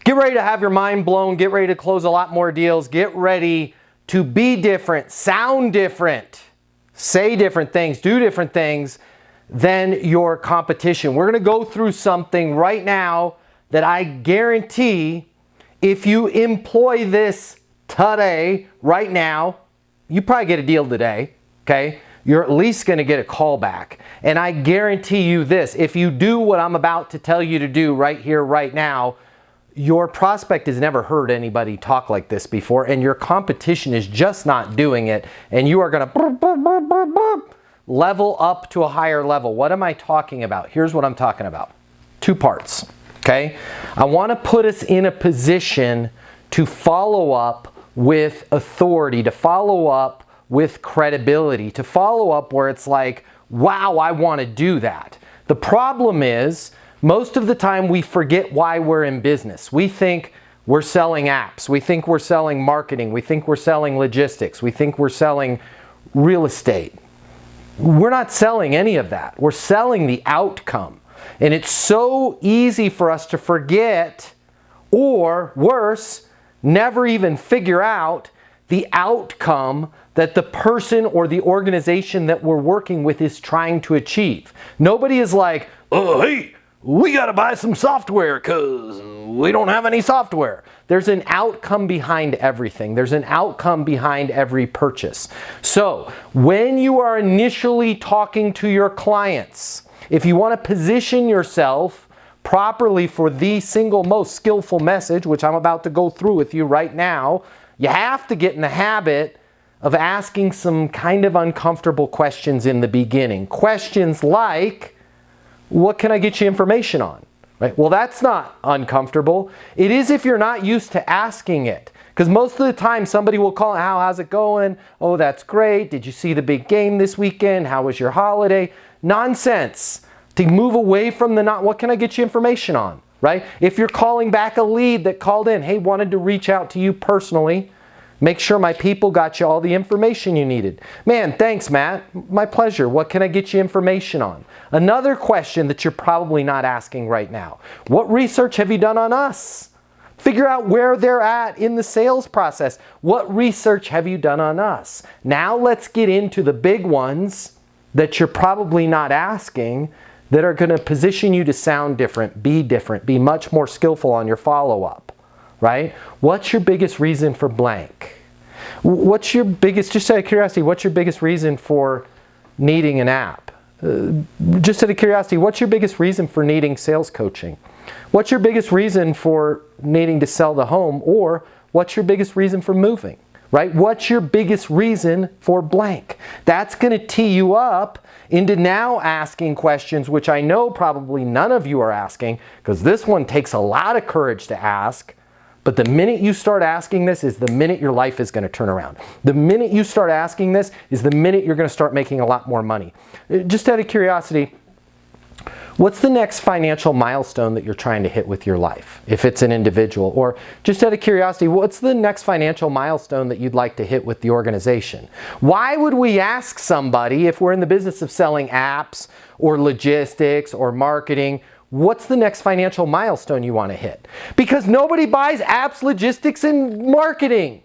Get ready to have your mind blown. Get ready to close a lot more deals. Get ready to be different, sound different, say different things, do different things than your competition. We're going to go through something right now that I guarantee if you employ this today, right now, you probably get a deal today, okay? You're at least going to get a call back. And I guarantee you this, if you do what I'm about to tell you to do right here, right now, your prospect has never heard anybody talk like this before, and your competition is just not doing it, and you are going to level up to a higher level. What am I talking about? Here's what I'm talking about. 2 parts, okay? I want to put us in a position to follow up with authority, to follow up with credibility, to follow up where it's like, wow, I want to do that. The problem is, most of the time we forget why we're in business. We think we're selling apps. We think we're selling marketing. We think we're selling logistics. We think we're selling real estate. We're not selling any of that. We're selling the outcome. And it's so easy for us to forget, or worse, never even figure out the outcome that the person or the organization that we're working with is trying to achieve. Nobody is like, oh, hey, we got to buy some software because we don't have any software. There's an outcome behind everything. There's an outcome behind every purchase. So when you are initially talking to your clients, if you want to position yourself properly for the single most skillful message, which I'm about to go through with you right now, you have to get in the habit of asking some kind of uncomfortable questions in the beginning. Questions like, what can I get you information on? Right? Well, that's not uncomfortable. It is if you're not used to asking it. Because most of the time somebody will call, how's it going? Oh, that's great. Did you see the big game this weekend? How was your holiday? Nonsense. To move away from the what can I get you information on? Right? If you're calling back a lead that called in, hey, wanted to reach out to you personally, make sure my people got you all the information you needed. Man, thanks, Matt. My pleasure. What can I get you information on? Another question that you're probably not asking right now. What research have you done on us? Figure out where they're at in the sales process. What research have you done on us? Now let's get into the big ones that you're probably not asking that are going to position you to sound different, be much more skillful on your follow-up. Right? What's your biggest reason for blank? What's your biggest, just out of curiosity, what's your biggest reason for needing an app? Just out of curiosity, what's your biggest reason for needing sales coaching? What's your biggest reason for needing to sell the home? Or what's your biggest reason for moving? Right? What's your biggest reason for blank? That's going to tee you up into now asking questions, which I know probably none of you are asking, because this one takes a lot of courage to ask. But the minute you start asking this is the minute your life is going to turn around. The minute you start asking this is the minute you're going to start making a lot more money. Just out of curiosity, what's the next financial milestone that you're trying to hit with your life, if it's an individual? Or just out of curiosity, what's the next financial milestone that you'd like to hit with the organization? Why would we ask somebody, if we're in the business of selling apps or logistics or marketing, what's the next financial milestone you want to hit? Because nobody buys apps, logistics, and marketing.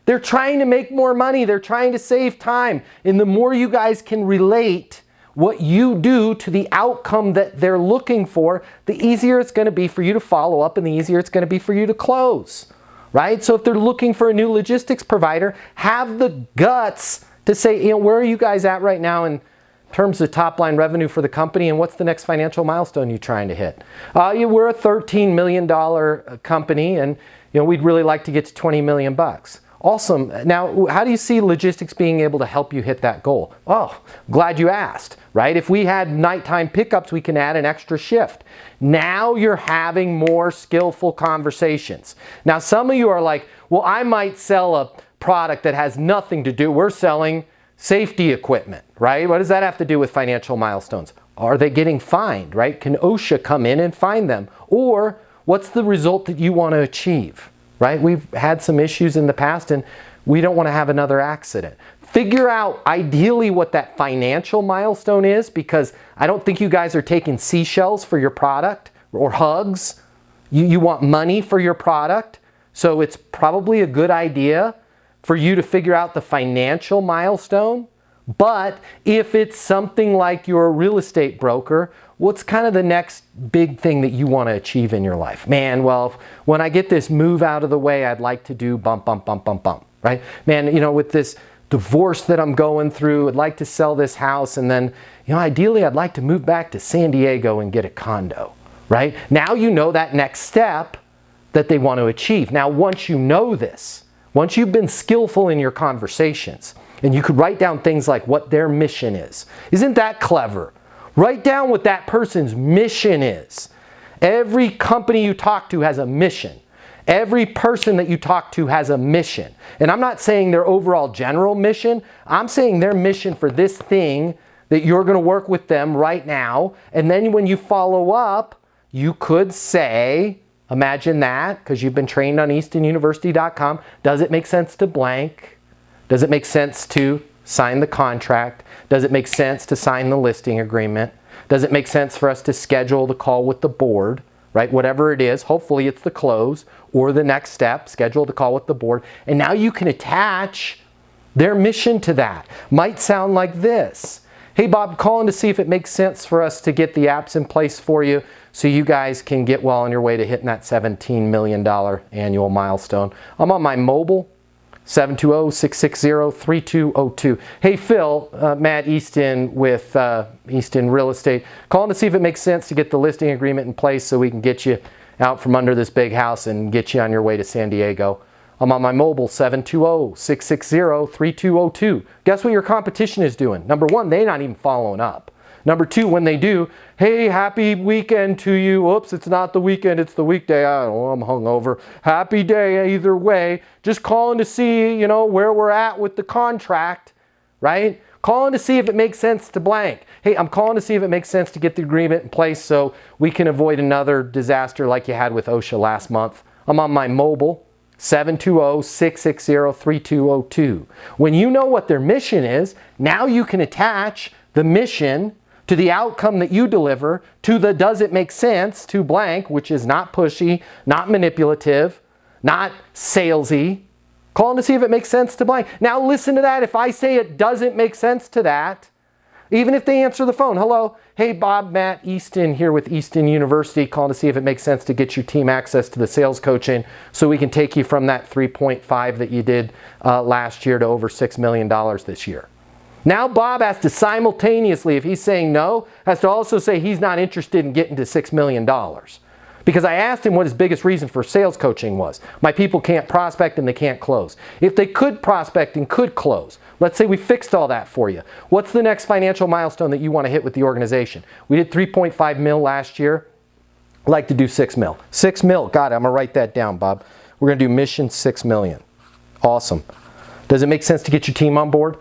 They're trying to make more money. They're trying to save time. And the more you guys can relate what you do to the outcome that they're looking for, the easier it's going to be for you to follow up and the easier it's going to be for you to close. Right? So if they're looking for a new logistics provider, have the guts to say, where are you guys at right now in terms of top line revenue for the company, and what's the next financial milestone you're trying to hit? We're a $13 million company, and we'd really like to get to 20 million bucks. Awesome. Now, how do you see logistics being able to help you hit that goal? Oh, glad you asked, right? If we had nighttime pickups, we can add an extra shift. Now you're having more skillful conversations. Now, some of you are like, well, I might sell a product that has nothing to do. We're selling safety equipment, right? What does that have to do with financial milestones? Are they getting fined, right? Can OSHA come in and fine them? Or what's the result that you want to achieve, right? We've had some issues in the past and we don't want to have another accident. Figure out ideally what that financial milestone is, because I don't think you guys are taking seashells for your product or hugs. You want money for your product, so it's probably a good idea for you to figure out the financial milestone. But if it's something like you're a real estate broker, what's kind of the next big thing that you want to achieve in your life? Man, well, when I get this move out of the way, I'd like to do bump, bump, bump, bump, bump, right? Man, you know, with this divorce that I'm going through, I'd like to sell this house, and then, you know, ideally I'd like to move back to San Diego and get a condo, right? Now you know that next step that they want to achieve. Now, once you know this, once you've been skillful in your conversations, and you could write down things like what their mission is. Isn't that clever? Write down what that person's mission is. Every company you talk to has a mission. Every person that you talk to has a mission. And I'm not saying their overall general mission. I'm saying their mission for this thing that you're going to work with them right now. And then when you follow up, you could say, imagine that, because you've been trained on eastonuniversity.com. Does it make sense to blank? Does it make sense to sign the contract? Does it make sense to sign the listing agreement? Does it make sense for us to schedule the call with the board, right? Whatever it is, hopefully it's the close or the next step, schedule the call with the board. And now you can attach their mission to that. Might sound like this. Hey Bob, calling to see if it makes sense for us to get the apps in place for you so you guys can get well on your way to hitting that $17 million annual milestone. I'm on my mobile, 720-660-3202. Hey Phil, Matt Easton with Easton Real Estate, calling to see if it makes sense to get the listing agreement in place so we can get you out from under this big house and get you on your way to San Diego. I'm on my mobile, 720-660-3202. Guess what your competition is doing? Number one, they're not even following up. Number two, when they do, hey, happy weekend to you. Oops, it's not the weekend, it's the weekday. I don't know, I'm hungover. Happy day either way. Just calling to see, you know, where we're at with the contract, right? Calling to see if it makes sense to blank. Hey, I'm calling to see if it makes sense to get the agreement in place so we can avoid another disaster like you had with OSHA last month. I'm on my mobile, 720-660-3202. When you know what their mission is, now you can attach the mission to the outcome that you deliver, to the does it make sense to blank, which is not pushy, not manipulative, not salesy. Calling to see if it makes sense to blank. Now listen to that. If I say it doesn't make sense to that, even if they answer the phone, hello, hey Bob, Matt Easton here with Easton University, calling to see if it makes sense to get your team access to the sales coaching so we can take you from that 3.5 that you did last year to over $6 million this year. Now Bob has to simultaneously, if he's saying no, has to also say he's not interested in getting to $6 million. Because I asked him what his biggest reason for sales coaching was. My people can't prospect and they can't close. If they could prospect and could close, let's say we fixed all that for you. What's the next financial milestone that you want to hit with the organization? We did 3.5 mil last year. I'd like to do 6 mil. 6 mil, got it, I'm gonna write that down, Bob. We're gonna do mission 6 million. Awesome. Does it make sense to get your team on board?